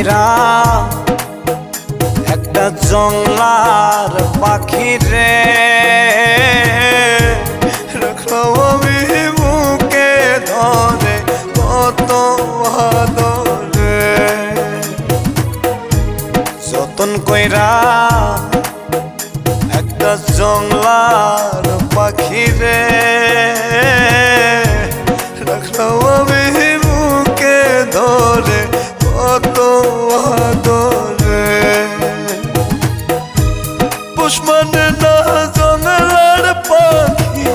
কইরা একটা জংলার পাখি রে রাখলাম আমি বুকে ধরে কত আদরে যতন কইরা একটা জংলার পাখি রে রাখলাম আমি বুকে ধরে কত আদরে পোষ মানে না জংলার পাখি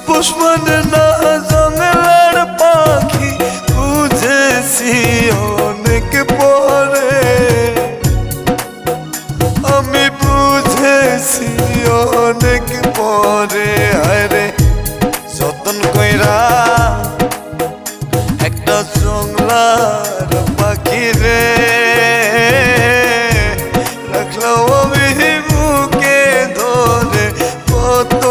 পোষ মানে না জংলার পাখি বুঝেছি অনেক পরে আমি বুঝেছি অনেক পরে আরে যতন কইরা একটা জংলার পাখি রে রাখলাম আমি বুকে ধরে কত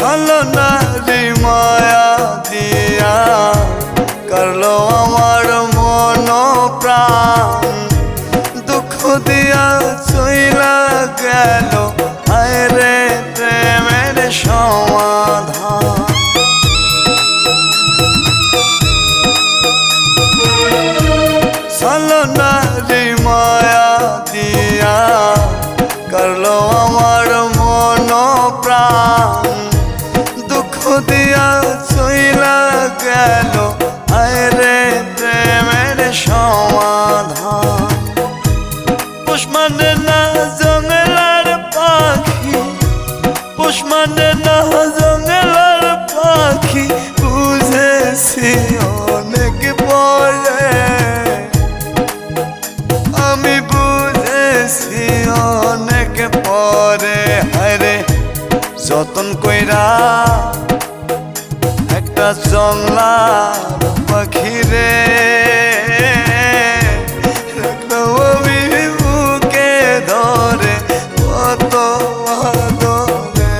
আদরে মায়া দিয়া করলো আমার মন প্রাণ দুঃখ দিয়া চইলা গেল আরে প্রেমের সমাধান ছলনারি মায়া দিয়া করলো আমার মন প্রাণ দুঃখ দিয়া চইলা গেল আরে প্রেমের সমাধান পোষ মানে না জংলার পাখি পোষ মানে না জংলার পাখি বুঝেছি অনেক পরে আমি বুঝেছি অনেক পরে হায়রে যতন কইরা একটা জংলার পাখি রে রাখলাম আমি বুকে ধরে কত আদরে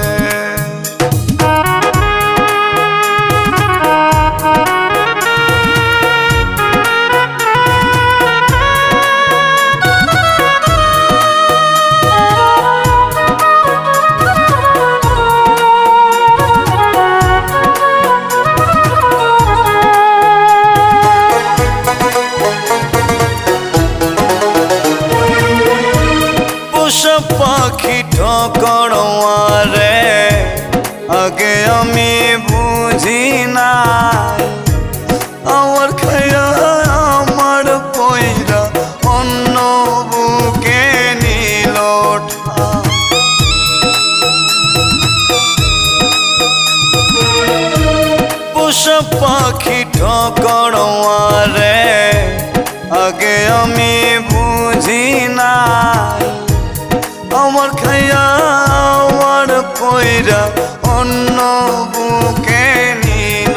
পাখি ঠকড়ে আগে আমি বুঝি নাই আমার খায়া আমার পয়রা অন্য বুকে নিল পোষা পাখি ঠকড়ে আগে আমি বুঝি নাই আমার খায়া আমার পয়রা অন্য বুকে নিল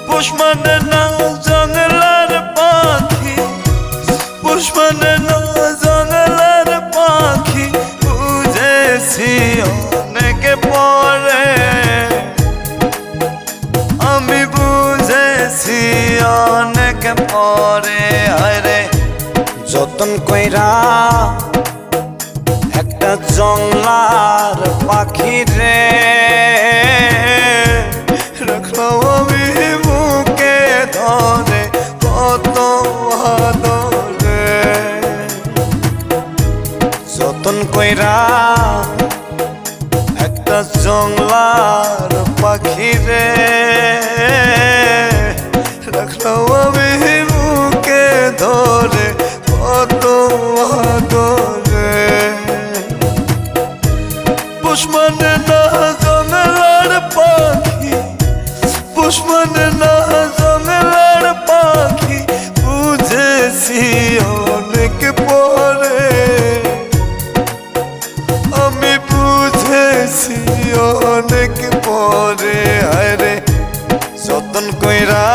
পোষ মানে না জংলার পাখি পোষ মানে না জংলার পাখি বুঝেছি অনেক পরে আমি বুঝেছি অনেক পরে আরে যতন কইরা একটা জংলার পাখি রে রাখলাম আমি বুকে ধরে কত আদরে যতন কইরা একটা জংলার পাখি রে রাখলাম আমি বুকে ধরে কত আদরে পোষ মানে না কইরা